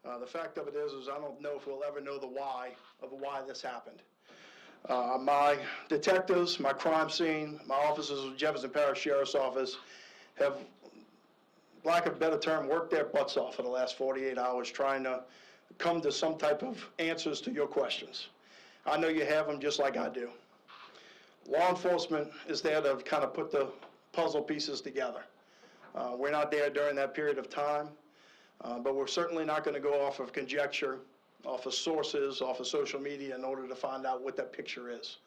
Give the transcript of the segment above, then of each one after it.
The fact of it is I don't know if we'll ever know the why of why this happened. My detectives, my crime scene, my officers of Jefferson Parish Sheriff's Office have, lack of a better term, worked their butts off for the last 48 hours trying to come to some type of answers to your questions. I know you have them just like I do. Law enforcement is there to kind of put the puzzle pieces together. We're not there during that period of time, but we're certainly not going to go off of conjecture, off of sources, off of social media in order to find out what that picture is.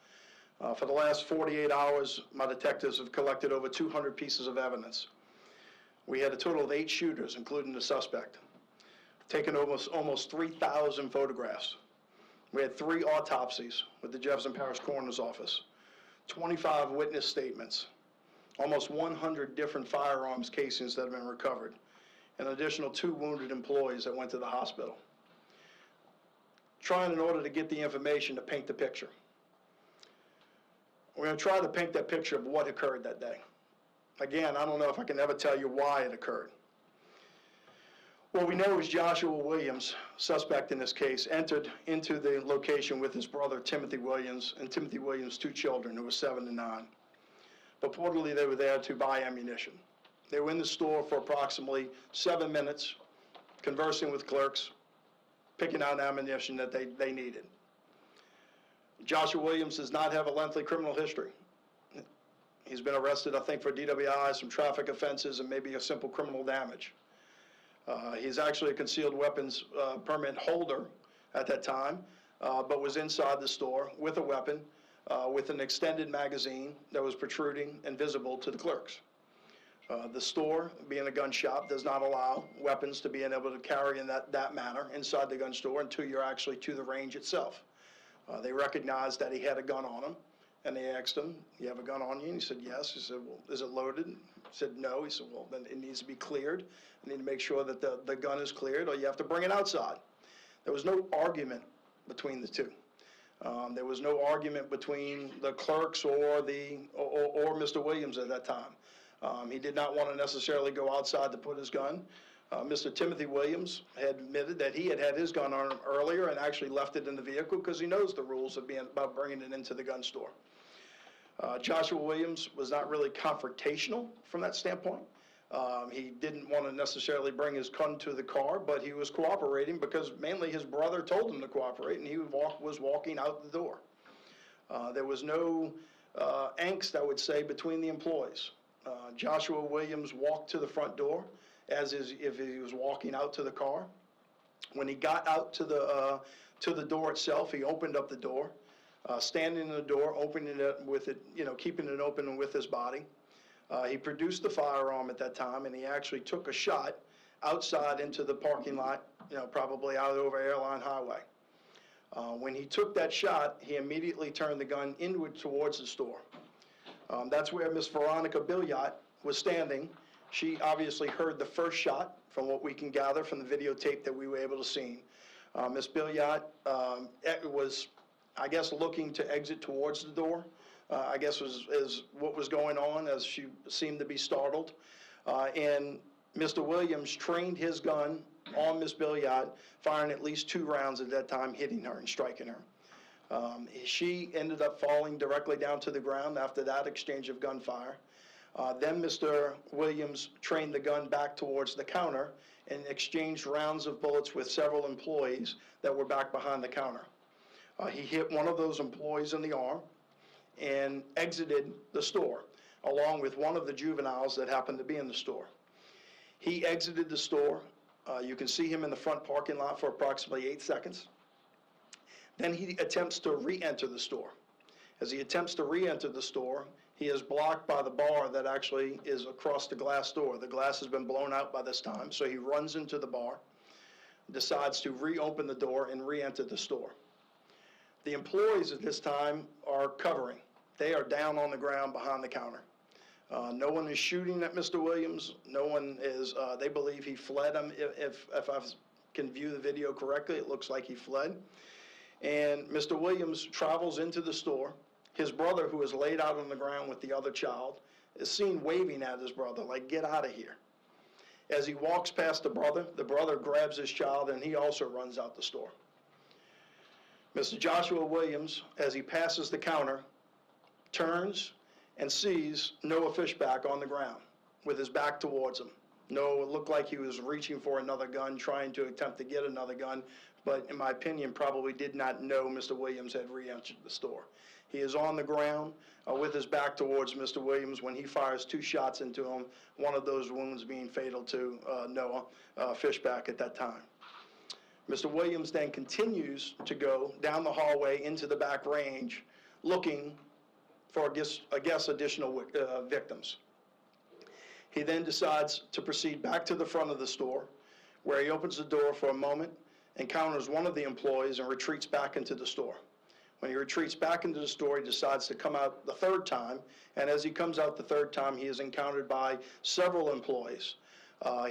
For the last 48 hours, my detectives have collected over 200 pieces of evidence. We had a total of 8 shooters, including the suspect, taken almost 3,000 photographs. We had 3 autopsies with the Jefferson Parish Coroner's Office, 25 witness statements, almost 100 different firearms casings that have been recovered, an additional 2 wounded employees that went to the hospital. Trying in order to get the information to paint the picture. We're going to try to paint that picture of what occurred that day. Again, I don't know if I can ever tell you why it occurred. What we know is Joshua Williams, suspect in this case, entered into the location with his brother Timothy Williams and Timothy Williams' 2 children who were 7 and 9. Purportedly, they were there to buy ammunition. They were in the store for approximately 7 minutes, conversing with clerks, picking out ammunition that they needed. Joshua Williams does not have a lengthy criminal history. He's been arrested, I think, for DWI, some traffic offenses, and maybe a simple criminal damage. He's actually a concealed weapons permit holder at that time, but was inside the store with a weapon, with an extended magazine that was protruding and visible to the clerks. The store, being a gun shop, does not allow weapons to be able to carry in that manner inside the gun store until you're actually to the range itself. They recognized that he had a gun on him, and they asked him, "You have a gun on you?" And he said, "Yes." He said, "Well, is it loaded?" He said, "No." He said, "Well, then it needs to be cleared. I need to make sure that the gun is cleared, or you have to bring it outside." There was no argument between the two. There was no argument between the clerks or Mr. Williams at that time. He did not want to necessarily go outside to put his gun. Mr. Timothy Williams had admitted that he had his gun on him earlier and actually left it in the vehicle because he knows the rules about bringing it into the gun store. Joshua Williams was not really confrontational from that standpoint. He didn't want to necessarily bring his gun to the car, but he was cooperating because mainly his brother told him to cooperate, and he was walking out the door. There was no angst, I would say, between the employees. Joshua Williams walked to the front door as if he was walking out to the car. When he got out to the door itself, he opened up the door, standing in the door, opening it with it, keeping it open with his body. He produced the firearm at that time, and he actually took a shot outside into the parking lot, probably out over Airline Highway. When he took that shot, he immediately turned the gun inward towards the store. That's where Miss Veronica Billiot was standing. She obviously heard the first shot from what we can gather from the videotape that we were able to see. Miss Billiot was, I guess, looking to exit towards the door. I guess is what was going on, as she seemed to be startled. And Mr. Williams trained his gun on Miss Billiot, firing at least 2 rounds at that time, hitting her and striking her. She ended up falling directly down to the ground after that exchange of gunfire. Then Mr. Williams trained the gun back towards the counter and exchanged rounds of bullets with several employees that were back behind the counter. He hit one of those employees in the arm and exited the store, along with one of the juveniles that happened to be in the store. He exited the store. You can see him in the front parking lot for approximately 8 seconds. Then he attempts to re-enter the store. As he attempts to re-enter the store, he is blocked by the bar that actually is across the glass door. The glass has been blown out by this time, so he runs into the bar, decides to reopen the door and re-enter the store. The employees at this time are covering. They are down on the ground behind the counter. No one is shooting at Mr. Williams. No one is, they believe he fled. If I can view the video correctly, it looks like he fled. And Mr. Williams travels into the store. His brother, who is laid out on the ground with the other child, is seen waving at his brother, like, "Get out of here." As he walks past the brother grabs his child, and he also runs out the store. Mr. Joshua Williams, as he passes the counter, turns and sees Noah Fischbach on the ground with his back towards him. Noah looked like he was reaching for another gun, trying to attempt to get another gun, but in my opinion, probably did not know Mr. Williams had re-entered the store. He is on the ground with his back towards Mr. Williams when he fires 2 shots into him, one of those wounds being fatal to Noah Fischbach at that time. Mr. Williams then continues to go down the hallway into the back range, looking for, I guess additional victims. He then decides to proceed back to the front of the store, where he opens the door for a moment, encounters one of the employees, and retreats back into the store. When he retreats back into the store, he decides to come out the 3rd time, and as he comes out the 3rd time, he is encountered by several employees.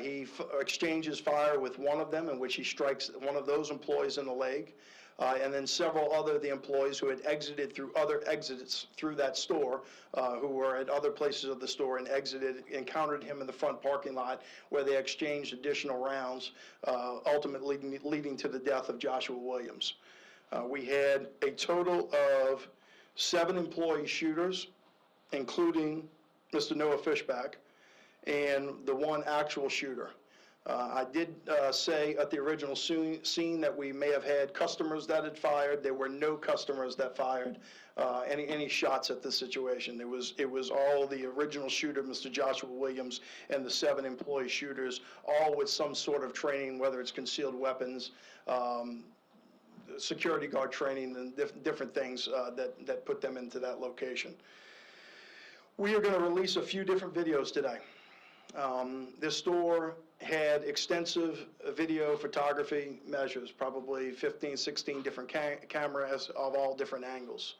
He exchanges fire with one of them, in which he strikes one of those employees in the leg, and then several other of the employees who had exited through other exits through that store, who were at other places of the store and exited, encountered him in the front parking lot, where they exchanged additional rounds, ultimately leading to the death of Joshua Williams. We had a total of 7 employee shooters, including Mr. Noah Fischbach, and the 1 actual shooter. I did say at the original scene that we may have had customers that had fired. There were no customers that fired any shots at this situation. It was all the original shooter, Mr. Joshua Williams, and the 7 employee shooters, all with some sort of training, whether it's concealed weapons, security guard training, and different things that put them into that location. We are going to release a few different videos today. This store had extensive video photography measures, probably 15, 16 different cameras of all different angles.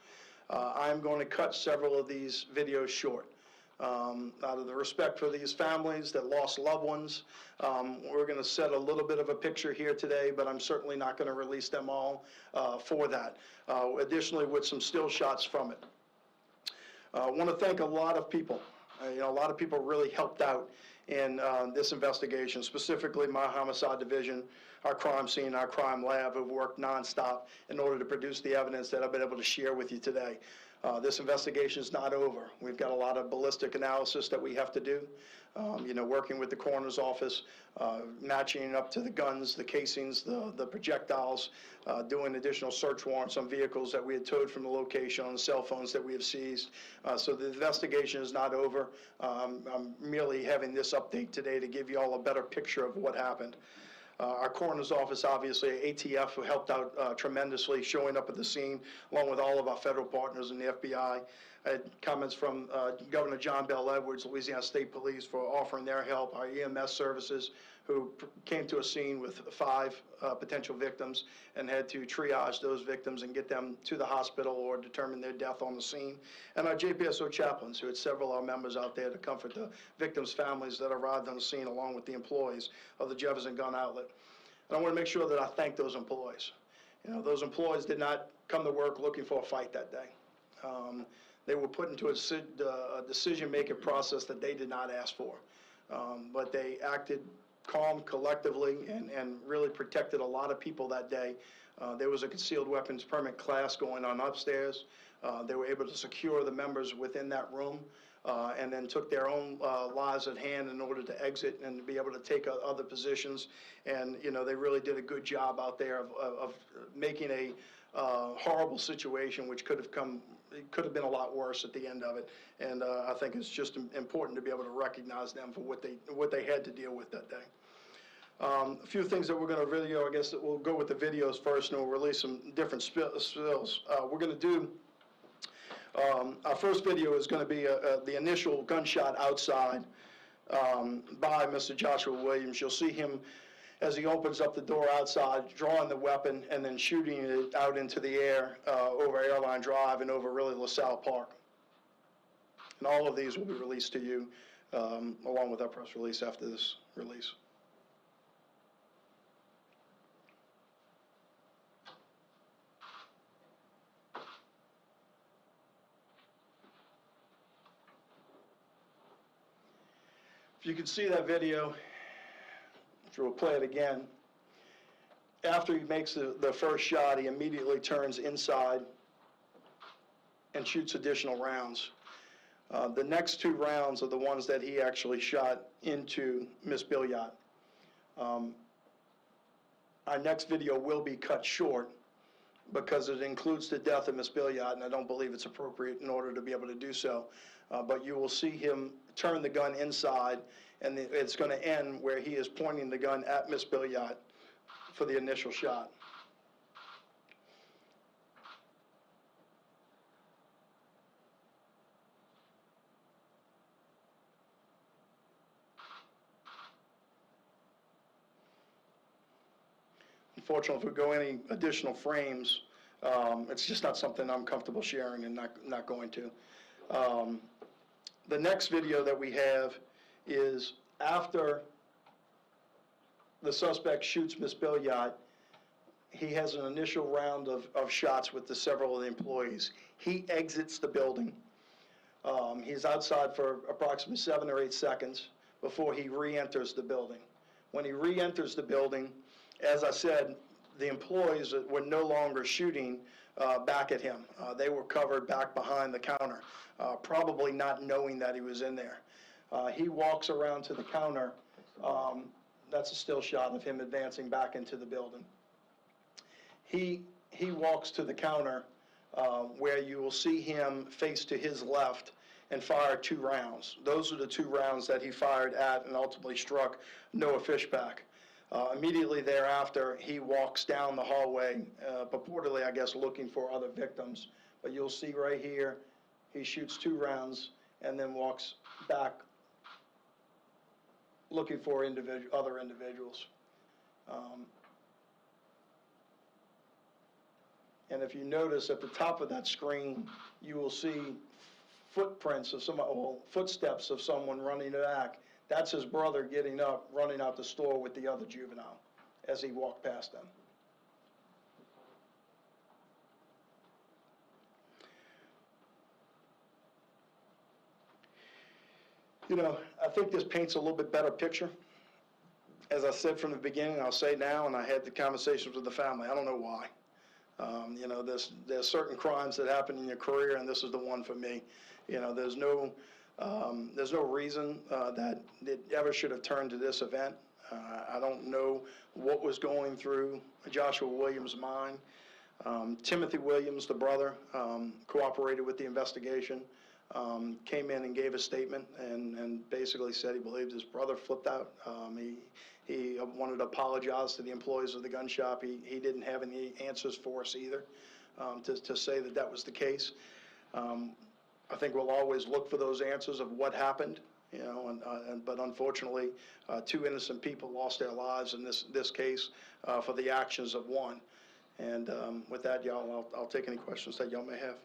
I'm going to cut several of these videos short. Out of the respect for these families that lost loved ones, we're going to set a little bit of a picture here today, but I'm certainly not going to release them all for that. Additionally, with some still shots from it. I want to thank a lot of people. A lot of people really helped out in this investigation, specifically my homicide division, our crime scene, our crime lab, who've worked nonstop in order to produce the evidence that I've been able to share with you today. This investigation is not over. We've got a lot of ballistic analysis that we have to do, working with the coroner's office, matching it up to the guns, the casings, the projectiles, doing additional search warrants on vehicles that we had towed from the location, on the cell phones that we have seized. So the investigation is not over. I'm merely having this update today to give you all a better picture of what happened. Our coroner's office, obviously, ATF, who helped out tremendously, showing up at the scene, along with all of our federal partners in the FBI. I had comments from Governor John Bell Edwards, Louisiana State Police, for offering their help, our EMS services, who came to a scene with 5 potential victims and had to triage those victims and get them to the hospital or determine their death on the scene. And our JPSO chaplains, who had several of our members out there to comfort the victims' families that arrived on the scene, along with the employees of the Jefferson Gun Outlet. And I want to make sure that I thank those employees. Those employees did not come to work looking for a fight that day. They were put into a decision-making process that they did not ask for. But they acted calm, collectively, and really protected a lot of people that day. There was a concealed weapons permit class going on upstairs. They were able to secure the members within that room, and then took their own lives at hand in order to exit and to be able to take other positions. And they really did a good job out there of making a horrible situation, which could have been a lot worse at the end of it. And I think it's just important to be able to recognize them for what they had to deal with that day. A few things that we're going to video. I guess that we'll go with the videos first, and we'll release some different spills. We're going to do. Our first video is going to be the initial gunshot outside by Mr. Joshua Williams. You'll see him as he opens up the door outside, drawing the weapon, and then shooting it out into the air over Airline Drive and over really LaSalle Park. And all of these will be released to you along with our press release after this release. If you can see that video, So we'll play it again. After he makes the first shot, he immediately turns inside and shoots additional rounds. The next 2 rounds are the ones that he actually shot into Miss Billiot. Our next video will be cut short because it includes the death of Miss Billiot, and I don't believe it's appropriate in order to be able to do so. But you will see him turn the gun inside, and it's going to end where he is pointing the gun at Miss Billiot for the initial shot. Unfortunately, if we go any additional frames, it's just not something I'm comfortable sharing, and not going to. The next video that we have is after the suspect shoots Miss Billiot. He has an initial round of shots with several of the employees. He exits the building. He's outside for approximately 7 or 8 seconds before he re-enters the building. When he re-enters the building, as I said, the employees were no longer shooting back at him. They were covered back behind the counter, probably not knowing that he was in there. He walks around to the counter. That's a still shot of him advancing back into the building. He walks to the counter where you will see him face to his left and fire 2 rounds. Those are the 2 rounds that he fired at and ultimately struck Noah Fischbach. Immediately thereafter, he walks down the hallway, purportedly, I guess, looking for other victims. But you'll see right here, he shoots 2 rounds and then walks back looking for other individuals. And if you notice at the top of that screen, you will see footprints of footsteps of someone running back. That's his brother getting up, running out the store with the other juvenile as he walked past them. You know, I think this paints a little bit better picture. As I said from the beginning, I'll say now, and I had the conversations with the family, I don't know why. You know, there's certain crimes that happen in your career, and this is the one for me. You know, there's no reason that it ever should have turned to this event. I don't know what was going through Joshua Williams' mind. Timothy Williams, the brother, cooperated with the investigation, came in and gave a statement and basically said he believed his brother flipped out. He wanted to apologize to the employees of the gun shop. He didn't have any answers for us either to say that was the case. I think we'll always look for those answers of what happened, you know, but unfortunately, 2 innocent people lost their lives in this case for the actions of one. And with that, y'all, I'll take any questions that y'all may have.